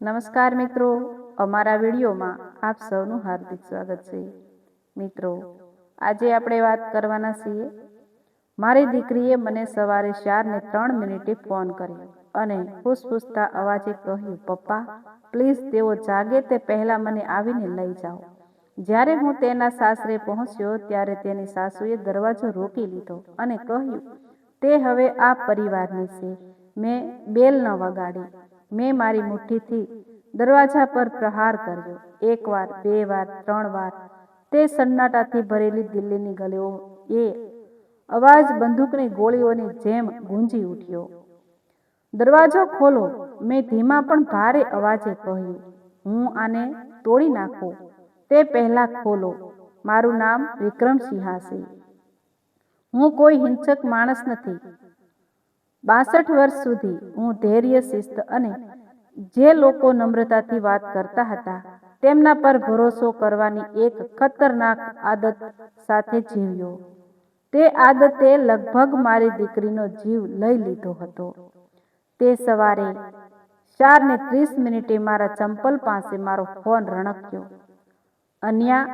નમસ્કાર મિત્રો, અમારા વિડીયોમાં આપ સૌનું હાર્દિક સ્વાગત છે. મિત્રો, આજે આપણે વાત કરવાના છીએ. મારી દીકરીએ મને સવારે 4:03 ફોન કર્યો અને ફૂસફૂસતા અવાજે કહ્યું, પપ્પા પ્લીઝ તેઓ જાગે તે પહેલા મને આવીને લઈ જાઓ. જ્યારે હું તેના સાસરે પહોંચ્યો ત્યારે તેની સાસુએ દરવાજો રોકી લીધો અને કહ્યું, તે હવે આ પરિવારની છે. મેં બેલ ન વગાડી. મેં મારી મુઠ્ઠીથી દરવાજા પર પ્રહાર કર્યો. 1 વાર, 2 વાર, 3 વાર. તે સન્નાટાથી ભરેલી દિલ્હીની ગલીઓ એ અવાજ બંદૂકની ગોળીઓની જેમ ગૂંજી ઉઠ્યો. દરવાજો ખોલો, મેં ધીમા પણ ભારે અવાજે કહ્યું. હું આને તોડી નાખું તે પહેલા ખોલો. મારું નામ વિક્રમસિંહા છે. હું કોઈ હિંસક માણસ નથી. 62 વર્ષ સુધી હું ધૈર્ય, શિસ્ત અને જે લોકો નમ્રતાથી વાત કરતા હતા તેમના પર ભરોસો કરવાની એક ખતરનાક આદત સાથે જીવ્યો. તે આદતે લગભગ મારી દીકરીનો જીવ લઈ લીધો હતો. તે સવારે 4:30 મારા ચંપલ પાસે મારો ફોન રણક્યો. અન્યા,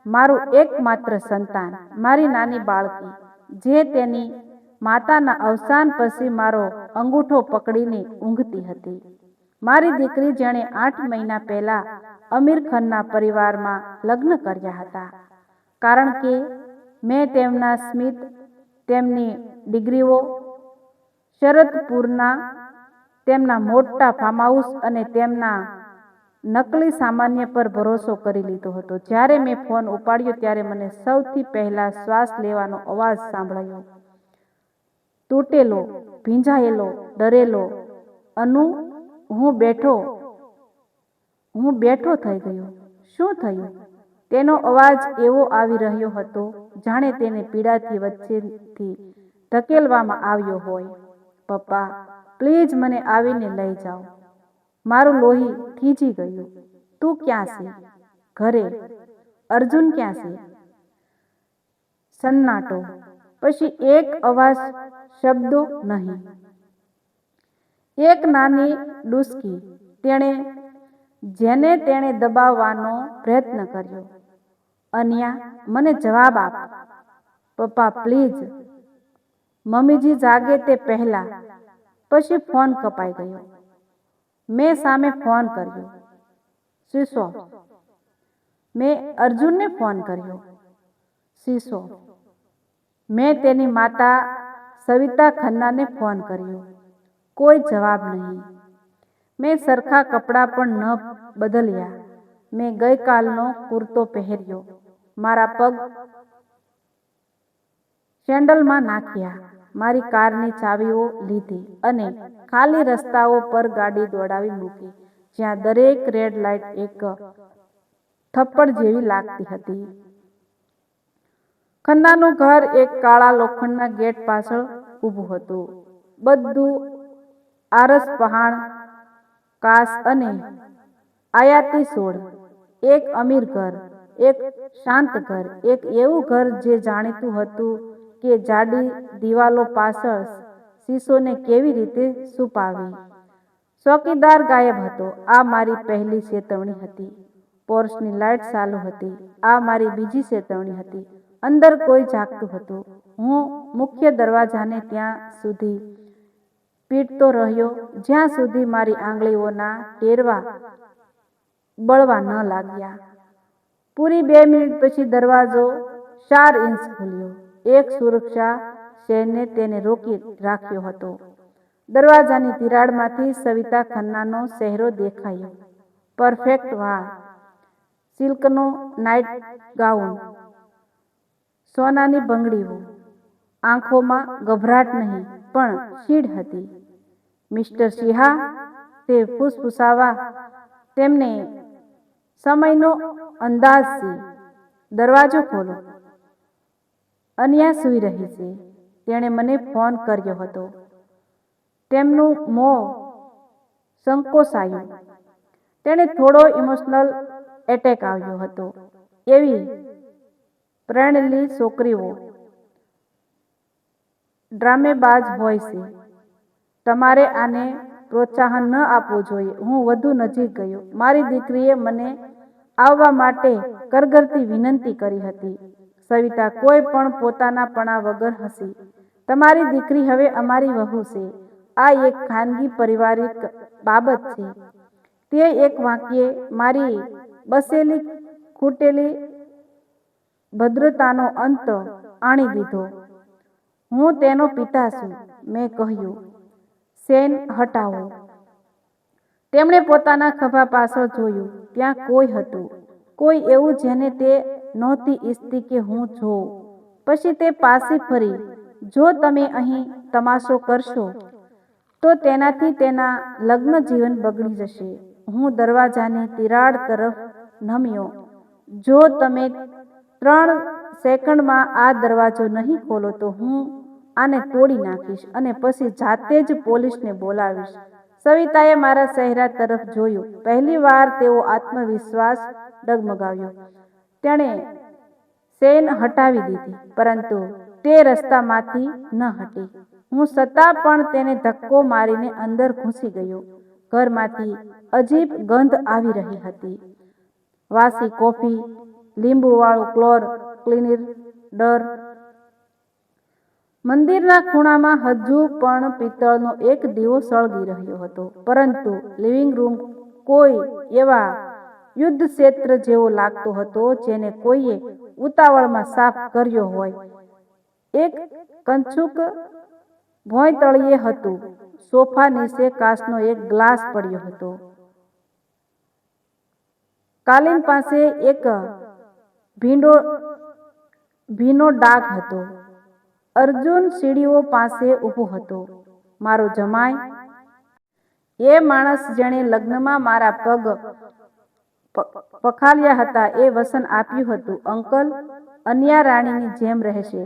મારું એકમાત્ર સંતાન, મારી નાની બાળકી, જે તેની માતાના અવસાન પછી મારો અંગૂઠો પકડીને ઊંઘતી હતી. મારી દીકરી જેણે 8 મહિના પહેલા અમીર ખાનના પરિવારમાં લગ્ન કર્યા હતા. કારણ કે મેં તેમના સ્મિત, તેમની ડિગ્રીઓ, શરદપુરના તેમના મોટા ફાર્મ હાઉસ અને તેમના નકલી સામાન્ય પર ભરોસો કરી લીધો હતો. જ્યારે મેં ફોન ઉપાડ્યો ત્યારે મને સૌથી પહેલા શ્વાસ લેવાનો અવાજ સાંભળ્યો. તૂટેલો, ભીંજાયેલો, ડરેલો. અનુ, હું બેઠો થઈ ગયો. શું થયું? તેનો અવાજ એવો આવી રહ્યો હતો જાણે તેને પીડાથી વચ્ચેથી ધકેલવામાં આવ્યો હોય. પપ્પા પ્લીઝ મને આવીને લઈ જાઓ. મારું લોહી થીજી ગયું. તું ક્યાં છે? ઘરે. અર્જુન ક્યાં છે? સન્નાટો. પછી એક અવાજ, શબ્દો નહીં. એક નાની ડૂસકી. જેને તેણે દબાવવાનો પ્રયત્ન કર્યો. અન્યા, મને જવાબ આપ. પપ્પા પ્લીઝ. મમ્મીજી જાગે તે પહેલા. પછી ફોન કપાઈ ગયો. મેં સામે ફોન કર્યો. Switch off. મેં અર્જુનને ફોન કર્યો. Switch off. મેં તેની માતા સવિતા ખન્નાને ફોન કર્યો. કોઈ જવાબ નહીં. મેં સરખા કપડાં પણ ન બદલ્યા. મેં ગઈકાલનો કુર્તો પહેર્યો. મારા પગ સેન્ડલમાં નાખ્યા. મારી કારની ચાવીઓ લીધી અને ખાલી રસ્તાઓ પર ગાડી દોડાવી મૂકી, જ્યાં દરેક રેડ લાઇટ એક થપ્પડ જેવી લાગતી હતી. ખન્નાનું ઘર એક કાળા લોખંડના ગેટ પાછળ ઊભું હતું. બધું આરસ પહાણ, કાચ અને આયાતી સોળ. એક અમીર ઘર, એક શાંત ઘર, એક એવું ઘર જે જાણીતું હતું કે જાડી દિવાલો પાછળ શીશોને કેવી રીતે છુપાવવી. ચોકીદાર ગાયબ હતો. આ મારી પહેલી ચેતવણી હતી. પોર્ચની લાઇટ ચાલુ હતી. આ મારી બીજી ચેતવણી હતી. અંદર કોઈ જાગતું હતું. હું મુખ્ય દરવાજાને ત્યાં સુધી પીટતો રહ્યો જ્યાં સુધી મારી આંગળીઓના ટેરવા બળવા ન લાગ્યા. પૂરી 2 મિનિટ પછી દરવાજો 4 ઇંચ ખુલ્યો. એક સુરક્ષા સૈન્યે તેને રોકી રાખ્યો હતો. દરવાજાની તિરાડમાંથી સવિતા ખન્નાનો ચહેરો દેખાયો. પરફેક્ટ વાળ, સિલ્કનો નાઇટ ગાઉન, સોનાની બંગડીઓ. આંખોમાં ગભરાટ નહીં પણ ચીડ હતી. મિસ્ટર સિંહા, તે ફૂસફૂસાવા. તેમને સમયનો અંદાજ છે. દરવાજો ખોલો. અન્યા સૂઈ રહી છે. તેણે મને ફોન કર્યો હતો. તેમનું મોં સંકોચાયું. તેણે થોડો ઇમોશનલ એટેક આવ્યો હતો. એવી પરણેલી છોકરીઓ ડ્રામેબાજ હોય છે. તમારે આને પ્રોત્સાહન ન આપવું જોઈએ. હું વધુ નજીક ગયો. મારી દીકરીએ મને આવવા માટે કરગરતી વિનંતી કરી હતી. સવિતા કોઈ પણ પોતાના પણા વગર હસી. તમારી દીકરી હવે અમારી વહુ છે. આ એક ખાનગી પારિવારિક બાબત છે. તે એક વાક્યે મારી બસેલી ખૂટેલી ભદ્રતાનો અંત આણી દીધો. હું તેનો પિતા છું. મેં કહ્યું, સેન હટાવો. તેમણે પોતાના ખભા પાછળ જોયું. ત્યાં કોઈ હતું, કોઈ એવું જેને તે નહોતી ઈચ્છતી કે હું જોઉં. પછી તે પાછી ફરી. જો તમે અહીં તમાશો કરશો તો તેનાથી તેના લગ્ન જીવન બગડી જશે. હું દરવાજાની તિરાડ તરફ નમ્યો. જો તમે 3 સેકન્ડમાં આ દરવાજો નહીં ખોલો તો હું આને તોડી નાખીશ અને પછી જાતે જ પોલીસને બોલાવીશ. સવિતાએ મારા ચહેરા તરફ જોયું. પહેલી વાર તેવો આત્મવિશ્વાસ ડગમગાવ્યો. તેણે સેન હટાવી દીધી, પરંતુ તે રસ્તામાંથી ન હટી. હું છતાં પણ તેને ધક્કો મારીને અંદર ઘૂસી ગયો. ઘરમાંથી અજીબ ગંધ આવી રહી હતી. વાસી કોફી, લીંબુવાળું ફ્લોર ક્લીનર. મંદિરના ખૂણામાં હજુ પણ પિત્તળનો એક દીવો સળગી રહ્યો હતો, પરંતુ લિવિંગ રૂમ કોઈ એવા યુદ્ધક્ષેત્ર જેવો લાગતો હતો જેને કોઈએ ઉતાવળમાં સાફ કર્યો હોય. એક કંચુક ભોંયતળિયે હતું. સોફા નીચે કાચનો એક ગ્લાસ પડ્યો હતો. કાલીન પાસે એક ભીનો ડાઘ હતો. અર્જુન સીડીઓ પાસે ઊભો હતો. મારો જમાઈ, એ માણસ જેણે લગ્નમાં મારા પગ પખાલ્યા હતા, એ વચન આપ્યું હતું, અંકલ અન્યા રાણીની જેમ રહેશે.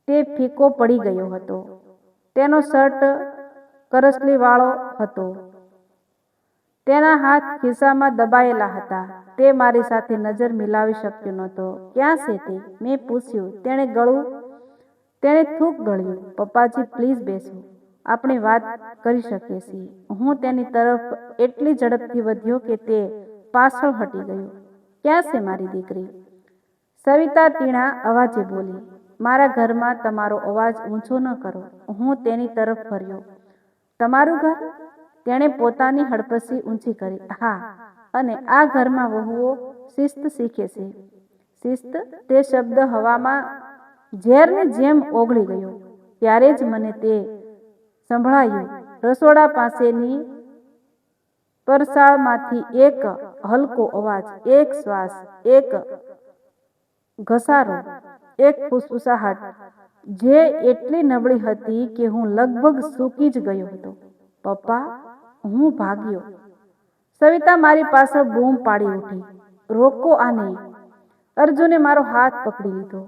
તે ફીકો પડી ગયો હતો. તેનો શર્ટ કરસલીવાળો હતો. તેના હાથ ખિસ્સામાં દબાયેલા હતા. તે મારી સાથે નજર મિલાવી શક્યો નહોતો. ક્યાં છે તે? મેં પૂછ્યું. તેણે થૂક ગળ્યું. પપ્પાજી, પ્લીઝ બેસો. આપણે વાત કરી શકીએ છીએ. હું તેની તરફ એટલી ઝડપથી વધ્યો કે તે પાછળ હટી ગયો. ક્યાં છે મારી દીકરી? સવિતા તીણા અવાજે બોલી. મારા ઘરમાં તમારો અવાજ ઊંચો ન કરો. હું તેની તરફ ફર્યો. તમારું ઘર? તેણે પોતાની હડપસી ઊંચી કરી. હા, અને આ ઘરમાં વહુઓ શિસ્ત શીખે છે. શિસ્ત? તે શબ્દ હવામાં ઝેરની જેમ ઓગળી ગયો. ત્યારે જ મને તે સંભળાયું. રસોડા પાસેની પરસાળમાંથી એક હલકો અવાજ, એક શ્વાસ, એક ઘસારો, એક ફૂસફૂસાહટ જે એટલી નબળી હતી કે હું લગભગ સૂકી જ ગયો હતો. પપ્પા! હું ભાગ્યો. સવિતા મારી પાછળ બૂમ પાડી ઉઠી. રોકો આને! અર્જુને મારો હાથ પકડી લીધો.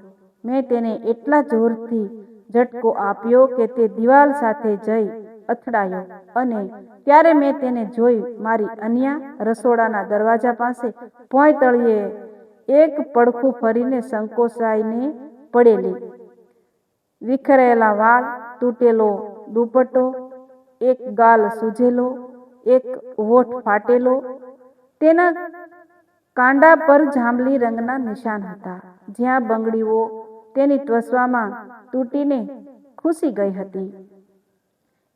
મેં તેને એટલા જોરથી ઝટકો આપ્યો કે તે દિવાલ સાથે જઈ અથડાયો, અને ત્યારે મેં તેને જોઈ. મારી અન્યા રસોડાના દરવાજા પાસે ભોંયતળિયે એક પડખું ફરીને સંકોચાઈને પડેલી. વિખરેલા વાળ, તૂટેલો દુપટ્ટો, એક ગાલ સૂજેલો, એક હોઠ ફાટેલો. તેના કાંડા પર જાંબલી રંગના નિશાન હતા, જ્યાં બંગડીઓ તેની ત્વચામાં તૂટીને ખુસી ગઈ હતી.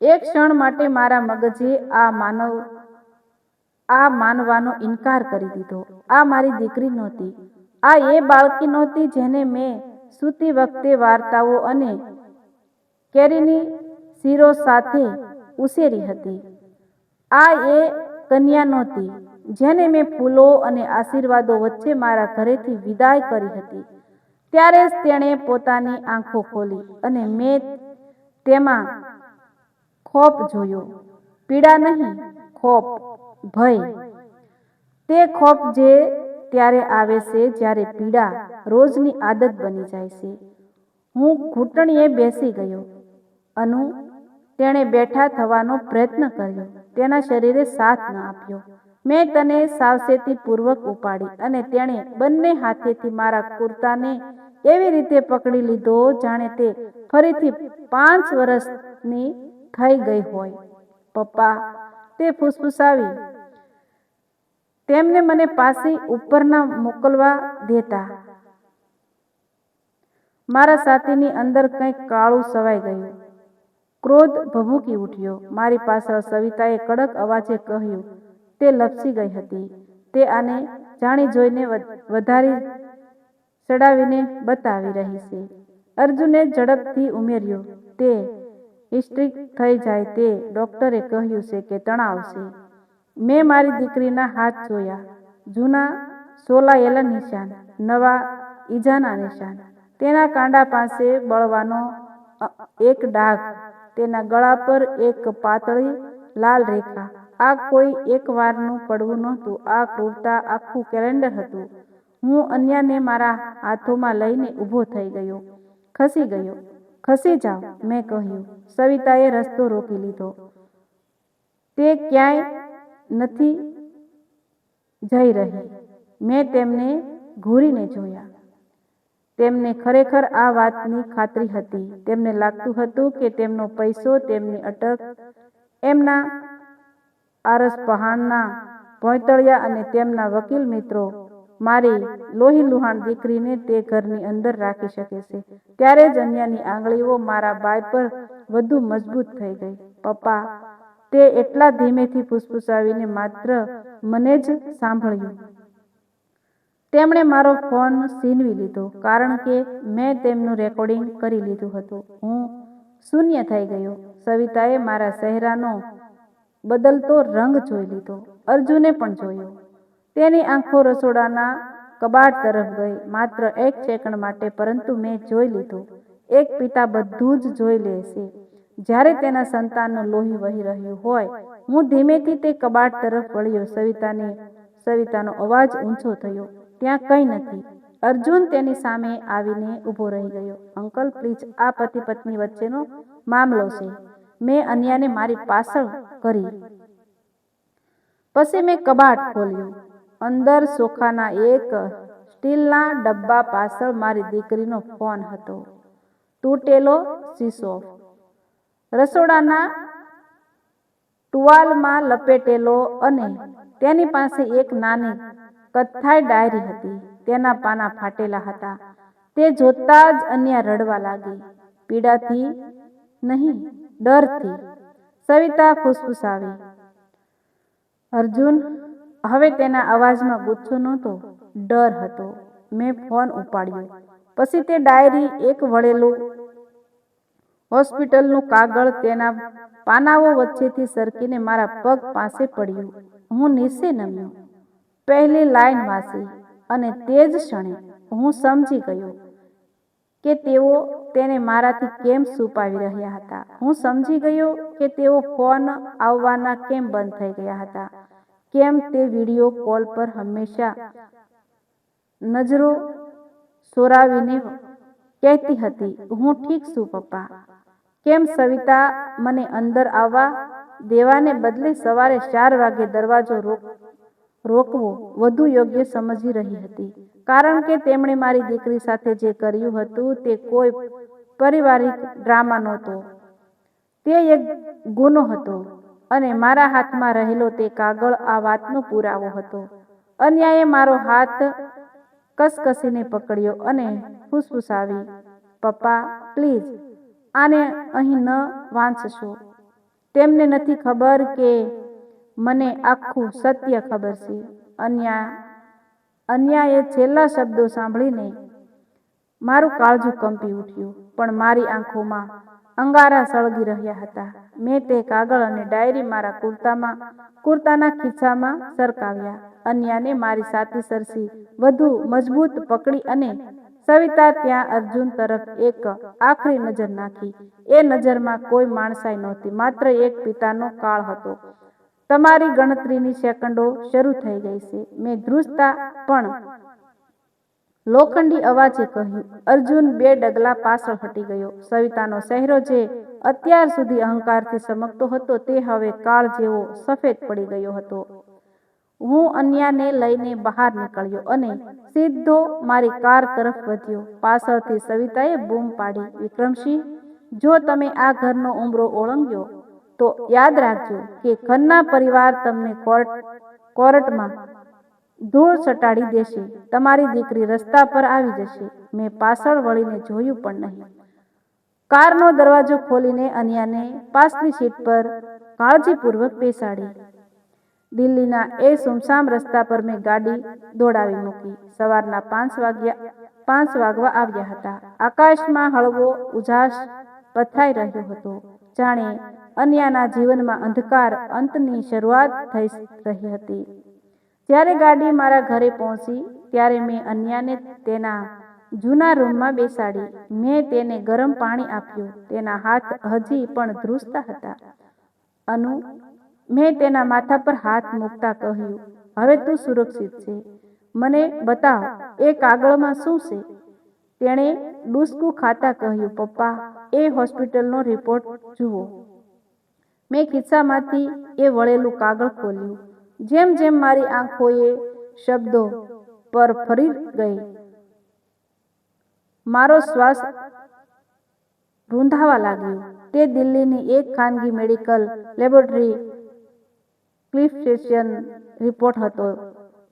એક ક્ષણ માટે મારા મગજે આ માનવાનો ઇનકાર કરી દીધો. આ મારી દીકરી નહોતી. આ એ બાળકી નહોતી જેને મેં સૂતી વખતે વાર્તાઓ અને કેરીની શીરો સાથે ઉછેરી હતી. આ એ કન્યા નહોતી જેને મેં ફૂલો અને આશીર્વાદો વચ્ચે મારા ઘરેથી વિદાય કરી હતી. ત્યારે જ તેણે પોતાની આંખો ખોલી અને મેં તેમાં ખોફ જોયો. પીડા નહીં, ખોફ, ભય. તે ખોફ જે ત્યારે આવે છે જ્યારે પીડા રોજની આદત બની જાય છે. હું ઘૂંટણીએ બેસી ગયો. અનુ, તેણે બેઠા થવાનો પ્રયત્ન કર્યો. તેના શરીરે સાથ ન આપ્યો. મેં તને સાવચેતીપૂર્વક ઉપાડી, અને તેણે બંને હાથેથી મારા કુર્તાને એવી રીતે પકડી લીધો જાણે તે ફરીથી 5 વર્ષની થઈ ગઈ હોય. પપ્પા, તે ફૂસફૂસાવી. તેમને મને પાછી ઉપરના મોકલવા દેતા. મારા સાથીની અંદર કંઈક કાળું સવાઈ ગયું. ક્રોધ ભભૂકી ઉઠ્યો. મારી પાછળ સવિતાએ કડક અવાજે કહ્યું. તે લપસી ગઈ હતી. તે આને જાણી જોઈને વધારી ચડાવીને બતાવી રહી છે. અર્જુને ઝડપથી ઉમેર્યું. તે હિસ્ટ્રિક થઈ જાય તે ડોક્ટરે કહ્યું છે કે તણાવ છે. મેં મારી દીકરીના હાથ જોયા. જૂના સોલાયેલા નિશાન, નવા ઈજાના નિશાન. તેના કાંડા પાસે બળવાનો એક ડાઘ, તેના ગળા પર એક પાતળી લાલ રેખા. આ કોઈ એક વારનું પડવું નહોતું. આ ક્રૂરતા આખું કેલેન્ડર હતું. હું અન્યાને મારા હાથોમાં લઈને ઊભો થઈ ગયો. ખસી ગયો. ખસી જાઓ, મેં કહ્યું. સવિતાએ રસ્તો રોકી લીધો. તે ક્યાંય નથી જઈ રહી. મેં તેમને ઘૂરીને જોયા. તેમને ખરેખર આ વાતની ખાતરી હતી. તેમને લાગતું હતું કે તેમનો પૈસો, તેમની અટક, એમના આરસપહાણના ભોંયતળિયા અને તેમના વકીલ મિત્રો મારી લોહીલુહાણ દીકરીને તે ઘરની અંદર રાખી શકે છે. ત્યારે જ અન્યાની આંગળીઓ મારા બાય પર વધુ મજબૂત થઈ ગઈ. પપ્પા, તે એટલા ધીમેથી ફૂસફૂસાવીને માત્ર મને જ સાંભળ્યું. તેમણે મારો ફોન છીનવી લીધો, કારણ કે મેં તેમનું રેકોર્ડિંગ કરી લીધું હતું. હું શૂન્ય થઈ ગયો. સવિતાએ મારા ચહેરાનો બદલતો રંગ જોઈ લીધો. અર્જુને પણ જોયો. તેની આંખો રસોડાના કબાટ તરફ ગઈ, માત્ર એક સેકન્ડ માટે, પરંતુ મેં જોઈ લીધું. એક પિતા બધું જ જોઈ લે છે જ્યારે તેના સંતાનનું લોહી વહી રહ્યું હોય. હું ધીમેથી તે કબાટ તરફ વળ્યો. સવિતાનો અવાજ ઊંચો થયો. ત્યાં કંઈ નથી. અર્જુન તેની સામે આવીને ઊભો રહી ગયો. અંકલ, પ્લીઝ, આ પતિ પત્ની વચ્ચેનો મામલો છે. મેં અન્યાને મારી પાછળ કરી. પછી મેં કબાટ ખોલ્યું. અંદર સોખાના એક સ્ટીલના ડબ્બા પાછળ મારી દીકરીનો ફોન હતો, તૂટેલો, સ્વિચ ઓફ. રસોડાના ટુવાલમાં લપેટેલો, અને તેની પાસે એક નાની કથ્થાઈ ડાયરી હતી. તેના પાના ફાટેલા હતા. તે જોતા જ અન્યા રડવા લાગી. પીડાથી નહીં, ડરથી. સવિતા ફૂસફૂસાવી. અર્જુન. હવે તેના અવાજમાં ગુસ્સો નહોતો, ડર હતો. મેં ફોન ઉપાડ્યો. પછી તે ડાયરી, એક વળેલું હોસ્પિટલનું કાગળ, તેના પાનાઓ વચ્ચેથી સરકીને મારા પગ પાસે પડ્યું. હું નીચે નમ્યો. પહેલી લાઈન વાંચી, અને તે જ ક્ષણે હું સમજી ગયો કે તેઓ તેને મારાથી કેમ છુપાવી રહ્યા હતા. હું સમજી ગયો કે તેઓ ફોન આવવાના કેમ બંધ થઈ ગયા હતા, કેમ તે વિડીયો કોલ પર હંમેશા નજરો સોરાવીને કહેતી હતી, હું ઠીક છું પપ્પા. કેમ સવિતા મને અંદર આવવા દેવાને બદલે સવારે 4 વાગે દરવાજો રોકવો વધુ યોગ્ય સમજી રહી હતી. કારણ કે તેમણે મારી દીકરી સાથે જે કર્યું હતું તે કોઈ પારિવારિક ડ્રામા નહોતો. તે એક ગુનો હતો. અને મારા હાથમાં રહેલો તે કાગળ આ વાતનો પુરાવો હતો. અન્યાએ મારો હાથ કસકસીને પકડ્યો અને ફૂસફૂસાવી. પપ્પા, પ્લીઝ, આને અહીં ન વાંચશો. તેમને નથી ખબર કે મને આખું સત્ય ખબર છે. અન્યાએ છેલ્લા શબ્દો સાંભળીને મારું કાળજું કંપી ઉઠ્યું, પણ મારી આંખોમાં અંગારા સળગી રહ્યા હતા. મેં તે કાગળ અને ડાયરી મારા કુર્તાના ખિસ્સામાં સરકાવ્યા. અન્યાને મારી છાતી સરસી વધુ મજબૂત પકડી અને સવિતા ત્યાં અર્જુન તરફ એક આખરી નજર નાખી. એ નજરમાં કોઈ માણસાઈ નહોતી, માત્ર એક પિતાનો કાળ હતો. તમારી ગણતરીની સેકન્ડો શરૂ થઈ ગઈ છે, મેં ધ્રુજતા પણ લોખંડી અવાજે કહ્યું. અર્જુન 2 ડગલા પાછળ હટી ગયો. સવિતાનો ચહેરો જે અત્યાર સુધી અહંકારથી ચમકતો હતો તે હવે કાળ જેવો સફેદ પડી ગયો હતો. હું અન્યાને લઈને બહાર નીકળ્યો અને સીધો મારી કાર તરફ વધ્યો. પાછળથી સવિતાએ બૂમ પાડી, વિક્રમસિંહ, જો તમે આ ઘરનો ઉંબરો ઓળંગ્યો તો યાદ રાખજો કે ખન્ના પરિવાર તમને કોર્ટમાં ધૂળ ચટાડી દેશે. તમારી દીકરી રસ્તા પર આવી જશે. મેં પાછળ વળીને જોયું પણ નહીં. કારનો દરવાજો ખોલીને અન્યાને પાછલી સીટ પર કાળજીપૂર્વક બેસાડી. દિલ્હીના એ સુમસામ રસ્તા પર મેં ગાડી દોડાવી મૂકી. સવારના 5 વાગવા આવ્યા હતા. આકાશમાં હળવો ઉજાસ પથરાઈ રહ્યો હતો. જાણે અન્યાના જીવનમાં અંધકાર અંતની શરૂઆત થઈ રહી હતી. જ્યારે ગાડી મારા ઘરે પહોંચી ત્યારે મેં અન્યાને તેના જૂના રૂમમાં બેસાડી. મેં તેને ગરમ પાણી આપ્યું. તેના હાથ હજી પણ ધ્રુજતા હતા. અનુ, મેં તેના માથા પર હાથ મૂકતા કહ્યું, હવે તું સુરક્ષિત છે. મને બતાવ, એ કાગળમાં શું છે? તેણે ડૂસકું ખાતા કહ્યું, પપ્પા, એ હોસ્પિટલનો રિપોર્ટ જુઓ. મેં ખિસ્સામાંથી એ વળેલું કાગળ ખોલ્યું. જેમ જેમ મારી આંખો એ શબ્દો પર ફરી ગઈ, મારો શ્વાસ રૂંધાવા લાગ્યો. તે દિલ્હીની એક ખાનગી મેડિકલ લેબોરેટરી ક્લિફેશન રિપોર્ટ હતો.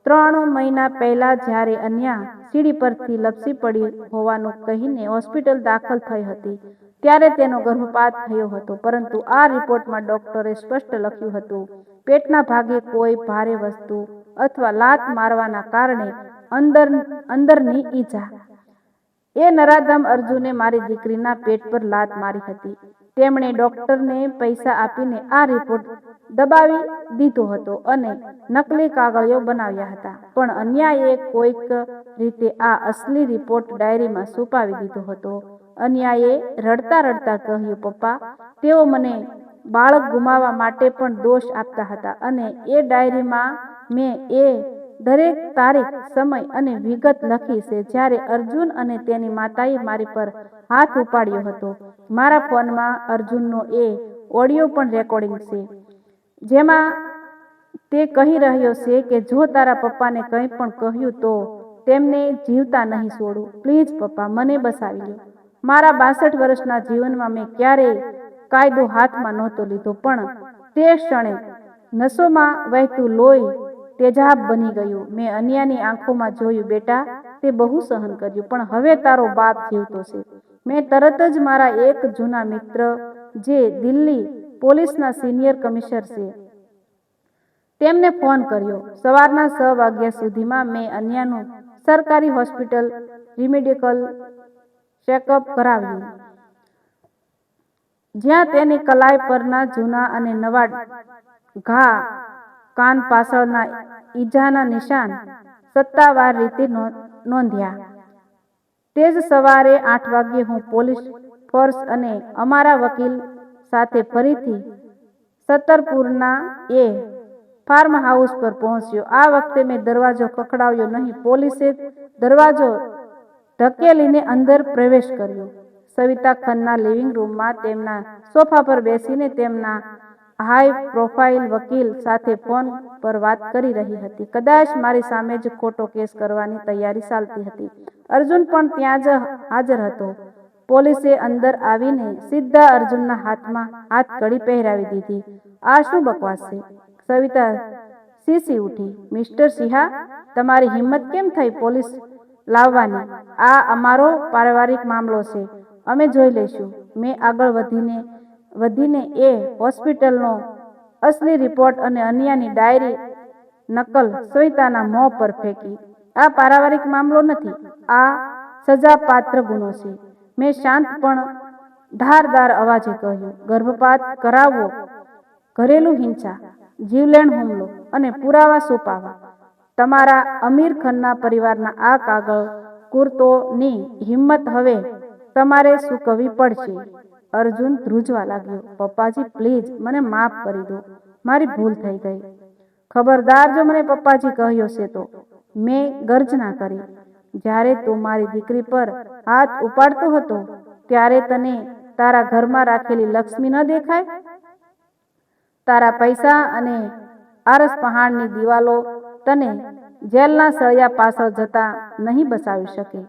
3 મહિના પહેલા જ્યારે અન્યા સીડી પરથી લપસી પડી હોવાનું કહીને હોસ્પિટલ દાખલ થઈ હતી ત્યારે તેનો ગર્ભપાત થયો હતો. પરંતુ આ રિપોર્ટમાં ડોક્ટરે સ્પષ્ટ લખ્યું હતું, પેટના ભાગે કોઈ ભારે વસ્તુ અથવા લાત મારવાના કારણે અંદરની ઈજા. એ નરાધમ અર્જુને મારી દીકરીના પેટ પર લાત મારી હતી. તેમણે ડોક્ટરને પૈસા આપીને આ રિપોર્ટ દબાવી દીધો હતો અને નકલી કાગળિયો બનાવ્યા હતા. પણ અન્યાએ કોઈક રીતે આ અસલી રિપોર્ટ ડાયરીમાં છુપાવી દીધો હતો. અન્યાએ રડતા રડતા કહ્યું, પપ્પા, તેઓ મને બાળક ગુમાવવા માટે પણ દોષ આપતા હતા અને એ ડાયરીમાં મેં એ દરેક તારીખ, સમય અને વિગત લખી છે જ્યારે અર્જુન અને તેની માતાએ મારી પર હાથ ઉપાડ્યો હતો. મારા ફોનમાં અર્જુનનો એ ઓડિયો પણ રેકોર્ડિંગ છે જેમાં તે કહી રહ્યો છે કે જો તારા પપ્પાને કંઈ પણ કહ્યું તો તેમને જીવતા નહીં છોડું. પ્લીઝ પપ્પા, મને બચાવી લો. મારા 62 વર્ષના જીવનમાં મેં ક્યારેય કાયદો હાથમાં નહોતો લીધો, પણ તે ક્ષણે નસોમાં વહેતું લોહી તેજાબ બની ગયું. મેં અન્યાની આંખોમાં જોયું, બેટા, તે બહુ સહન કર્યું, પણ હવે તારો બાપ જીવતો છે. મેં તરત જ મારા એક જૂના મિત્ર, જે દિલ્હી પોલીસના સિનિયર કમિશનર છે, તેમને ફોન કર્યો. સવારના 6 વાગ્યા સુધીમાં મેં અન્યાનું સરકારી હોસ્પિટલ મેડિકલ ચેકઅપ કરાવ્યું, જ્યાં તેની કલાઈ પરના જૂના અને નવા ઘા, કાન પાછળના ઈજાના નિશાન સત્તાવાર રીતે નોંધ્યા. તે જ સવારે 8 વાગ્યે હું પોલીસ ફોર્સ અને અમારા વકીલ સાથે ફરીથી સત્તરપુરના એ ફાર્મ હાઉસ પર પહોંચ્યો. આ વખતે મેં દરવાજો ખખડાવ્યો નહીં. પોલીસે દરવાજો ધકેલીને અંદર પ્રવેશ કર્યો. સવિતા ખન્ના લિવિંગ રૂમમાં તેમના સોફા પર બેસીને તેમના હાઈ પ્રોફાઇલ વકીલ સાથે ફોન પર વાત કરી રહી હતી. કદાચ મારી સામે જ ખોટો કેસ કરવાની તૈયારી ચાલતી હતી. અર્જુન પણ ત્યાં જ હાજર હતો. પોલીસે અંદર આવીને સીધા અર્જુનના હાથમાં હાથકડી પહેરાવી દીધી. આ શું બકવાસ છે? સવિતા સીસી ઉઠી. મિસ્ટર સિંહા, તમારી હિંમત કેમ થઈ પોલીસ લાવવાની? આ અમારો પારિવારિક મામલો છે, અમે જોઈ લઈશું. મેં આગળ વધીને એ હોસ્પિટલનો અસલી રિપોર્ટ અને અન્યાની ડાયરી નકલ સવિતાના મોં પર ફેંકી. આ પારિવારિક મામલો નથી, આ સજાપાત્ર ગુનો છે. મેં શાંત પણ ધારદાર અવાજે કહ્યું, ગર્ભપાત કરાવવો, ઘરેલું હિંસા, જીવલેણ હુમલો અને પુરાવા સોંપવા. તમારા અમીર ખન્ના પરિવારના આ કાગળ કુર્તોની હિંમત હવે તમારે ચૂકવવી પડશે. અર્જુન ધ્રુજવા લાગ્યો. પપ્પાજી, પ્લીઝ મને માફ કરી દો. મારી ભૂલ થઈ ગઈ. ખબરદાર, જો મને પપ્પાજી કહ્યો છે તો, મેં ગર્જના કરી. જ્યારે તું મારી દીકરી પર હાથ ઉપાડતો હતો ત્યારે તને તારા ઘરમાં રાખેલી લક્ષ્મી ન દેખાય? તારા પૈસા અને આરસ પહાણની દિવાલો તને જેલના સળિયા પાછળ જતા નહીં બચાવી શકે.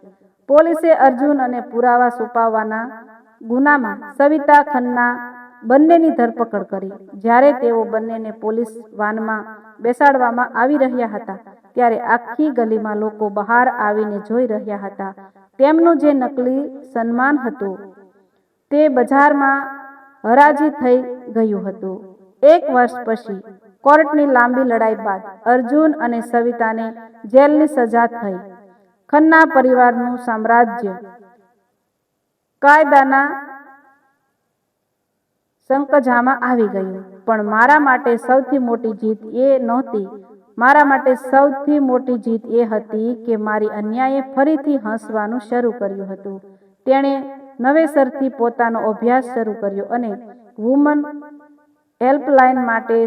પોલીસે અર્જુન અને પુરાવા છુપાવવાના ગુનામાં સવિતા ખન્ના બંનેની ધરપકડ કરી. જ્યારે તેઓ બંનેને પોલીસ વાનમાં બેસાડવામાં આવી રહ્યા હતા ત્યારે આખી ગલીમાં લોકો બહાર આવીને જોઈ રહ્યા હતા. તેમનું જે નકલી સન્માન હતું તે બજારમાં હરાજી થઈ ગયું હતું. 1 વર્ષ પછી કોર્ટની લાંબી લડાઈ બાદ અર્જુન અને સવિતાને જેલની સજા થઈ. ખન્ના પરિવારનું સામ્રાજ્ય કાયદાના સંકજામાં આવી ગયું. પણ મારા માટે સૌથી મોટી જીત એ નહોતી. મારા માટે સૌથી મોટી જીત એ હતી કે મારી અન્યાયે ફરીથી હસવાનું શરૂ કર્યું હતું. તેણે નવેસરથી પોતાનો અભ્યાસ શરૂ કર્યો અને વુમન હેલ્પલાઇન માટે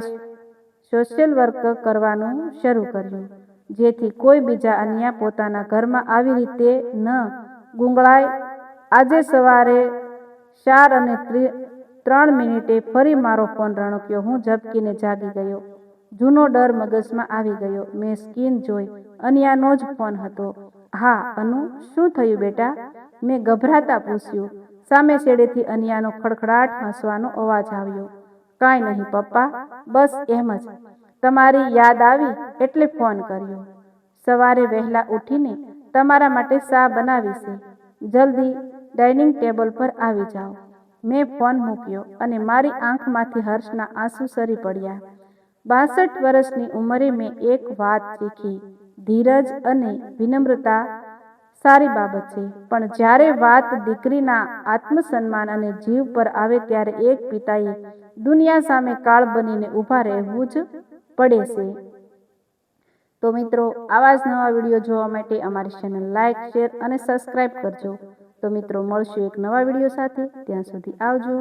સોશિયલ વર્ક કરવાનું શરૂ કર્યું, જેથી કોઈ બીજા અન્યાય પોતાના ઘરમાં આવી રીતે ન ગુંગળાય. આજે સવારે 4:03 ફરી મારો ફોન રણક્યો. હું ઝબકીને જાગી ગયો. જૂનો ડર મગજમાં આવી ગયો. મેં સ્ક્રીન જોઈ. અન્યાનો જ ફોન હતો. હા અનુ, શું થયું બેટા? મેં ગભરાતા પૂછ્યું. સામે છેડેથી અન્યાનો ખડખડાટ હસવાનો અવાજ આવ્યો. કાંઈ નહીં પપ્પા, બસ એમ જ. તમારી યાદ આવી એટલે ફોન કર્યો. સવારે વહેલા ઉઠીને તમારા માટે ચા બનાવી છે. જલ્દી ડાઇનિંગ ટેબલ પર આવી જાઓ. મેં ફોન મૂક્યો અને મારી આંખમાંથી હર્ષના આંસુ સરી પડ્યા. 62 વર્ષની ઉંમરે મેં એક વાત શીખી. ધીરજ અને વિનમ્રતા સારી બાબત છે, પણ જ્યારે વાત દીકરીના આત્મસન્માન અને જીવ પર આવે ત્યારે એક પિતાએ દુનિયા સામે કાળ બનીને ઊભા રહેવું જ પડે છે. તો મિત્રો, આવા જ નવા વિડીયો જોવા માટે અમારી ચેનલ લાઇક, શેર અને સબસ્ક્રાઇબ કરજો. તો મિત્રો, મળશું એક નવા વિડીયો સાથે. ત્યાં સુધી આવજો.